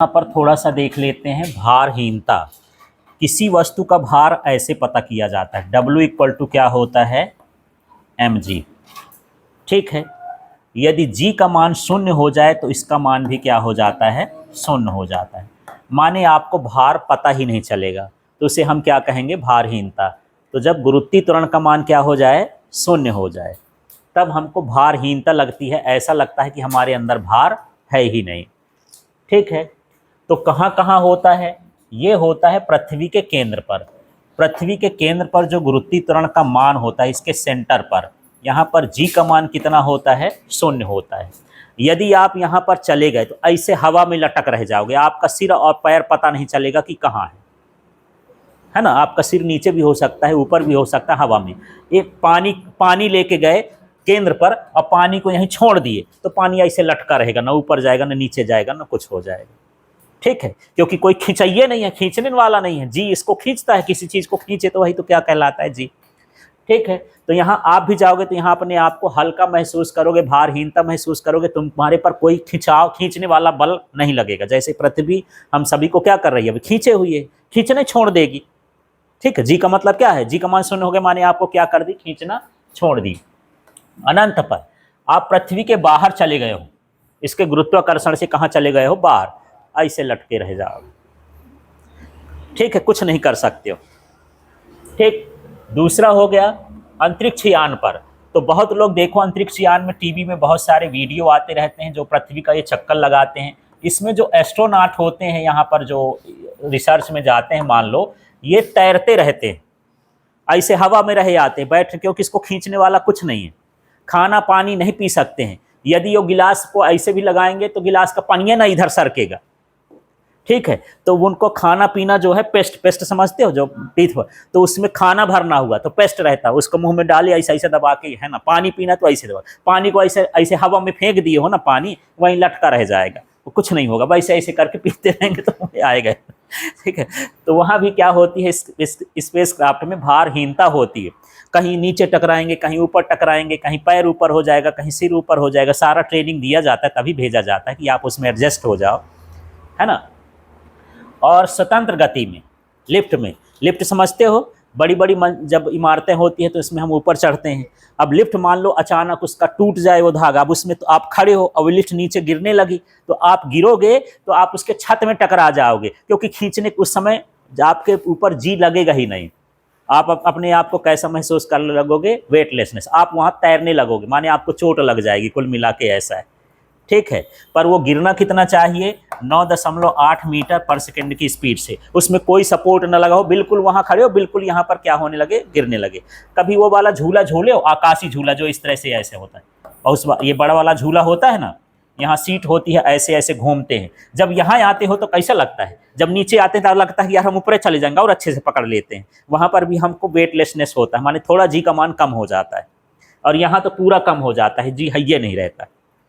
यहाँ पर थोड़ा सा देख लेते हैं भारहीनता। किसी वस्तु का भार ऐसे पता किया जाता है, W इक्वल टू क्या होता है, mg। ठीक है, यदि g का मान शून्य हो जाए तो इसका मान भी क्या हो जाता है, शून्य हो जाता है। माने आपको भार पता ही नहीं चलेगा तो उसे हम क्या कहेंगे, भारहीनता। तो जब गुरुत्वीय त्वरण का मान क्या हो जाए, शून्य हो जाए, तब हमको भारहीनता लगती है। ऐसा लगता है कि हमारे अंदर भार है ही नहीं। ठीक है, तो कहाँ कहाँ होता है, ये होता है पृथ्वी के केंद्र पर। पृथ्वी के केंद्र पर जो गुरुत्वीय त्वरण का मान होता है, इसके सेंटर पर, यहाँ पर जी का मान कितना होता है, शून्य होता है। यदि आप यहाँ पर चले गए तो ऐसे हवा में लटक रह जाओगे, आपका सिर और पैर पता नहीं चलेगा कि कहाँ है ना। आपका सिर नीचे भी हो सकता है, ऊपर भी हो सकता है, हवा में। एक पानी लेके गए केंद्र पर और पानी को यहीं छोड़ दिए तो पानी ऐसे लटका रहेगा, ना ऊपर जाएगा ना नीचे जाएगा ना कुछ हो जाएगा। ठीक है, क्योंकि कोई खिंचाइए नहीं है, खींचने वाला नहीं है। जी इसको खींचता है, किसी चीज को खींचे तो वही तो क्या कहलाता है, जी। ठीक है, तो यहाँ आप भी जाओगे तो यहाँ अपने आप को हल्का महसूस करोगे, भारहीनता महसूस करोगे। तुम्हारे पर कोई खींचने वाला बल नहीं लगेगा। जैसे पृथ्वी हम सभी को क्या कर रही है, अभी खींचे हुई है, खींचने छोड़ देगी। ठीक है, जी का मतलब क्या है, जी का मान शून्य हो गया, माने आपको क्या कर दी, खींचना छोड़ दी। अनंत पर आप पृथ्वी के बाहर चले गए हो, इसके गुरुत्वाकर्षण से कहाँ चले गए हो, बाहर, ऐसे लटके रह जाओगे। ठीक है, कुछ नहीं कर सकते हो। ठीक, दूसरा हो गया अंतरिक्ष यान पर। तो बहुत लोग देखो अंतरिक्ष यान में टीवी में बहुत सारे वीडियो आते रहते हैं जो पृथ्वी का ये चक्कर लगाते हैं। इसमें जो एस्ट्रोनॉट होते हैं, यहाँ पर जो रिसर्च में जाते हैं, मान लो ये तैरते रहते हैं, ऐसे हवा में रह जाते हैं बैठ, क्योंकि इसको खींचने वाला कुछ नहीं है। खाना पानी नहीं पी सकते हैं, यदि वो गिलास को ऐसे भी लगाएंगे तो गिलास का पानी ना इधर सरकेगा। ठीक है, तो उनको खाना पीना जो है, पेस्ट समझते हो, जो टीथ पर, तो उसमें खाना भरना हुआ तो पेस्ट रहता है, उसको मुंह में डाले ऐसे ऐसे दबा के, है ना। पानी पीना तो ऐसे दबा, पानी को ऐसे ऐसे हवा में फेंक दिए हो ना, पानी वहीं लटका रह जाएगा, वो कुछ नहीं होगा। वैसे ऐसे करके पीते रहेंगे तो आएगा। ठीक है, तो वहाँ भी क्या होती है, स्पेस क्राफ्ट में भारहीनता होती है। कहीं नीचे टकराएंगे, कहीं ऊपर टकराएंगे, कहीं पैर ऊपर हो जाएगा, कहीं सिर ऊपर हो जाएगा। सारा ट्रेनिंग दिया जाता है, तभी भेजा जाता है कि आप उसमें एडजस्ट हो जाओ, है ना। और स्वतंत्र गति में, लिफ्ट समझते हो, बड़ी बड़ी जब इमारतें होती हैं तो इसमें हम ऊपर चढ़ते हैं। अब लिफ्ट मान लो अचानक उसका टूट जाए वो धागा, अब उसमें तो आप खड़े हो, अब लिफ्ट नीचे गिरने लगी तो आप गिरोगे तो आप उसके छत में टकरा जाओगे, क्योंकि खींचने उस समय आपके ऊपर जी लगेगा ही नहीं। आप अपने आप को कैसा महसूस करने लगोगे, वेटलेसनेस। आप वहाँ तैरने लगोगे, माने आपको चोट लग जाएगी, कुल मिला के ऐसा है। ठीक है, पर वो गिरना कितना चाहिए, 9.8 मीटर पर सेकेंड की स्पीड से। उसमें कोई सपोर्ट न लगा हो, बिल्कुल वहां खड़े हो, बिल्कुल यहाँ पर क्या होने लगे, गिरने लगे। कभी वो वाला झूला झूले हो, आकाशी झूला, जो इस तरह से ऐसे होता है, और उस ये बड़ा वाला झूला होता है ना, यहाँ सीट होती है, ऐसे ऐसे घूमते हैं। जब यहाँ आते हो तो कैसा लगता है, जब नीचे आते हैं तो लगता है कि यार हम ऊपर चले जाएंगे, और अच्छे से पकड़ लेते हैं। वहां पर भी हमको वेटलेसनेस होता है, माने थोड़ा जी का मान कम हो जाता है, और यहाँ तो पूरा कम हो जाता है, जी है ये नहीं रहता।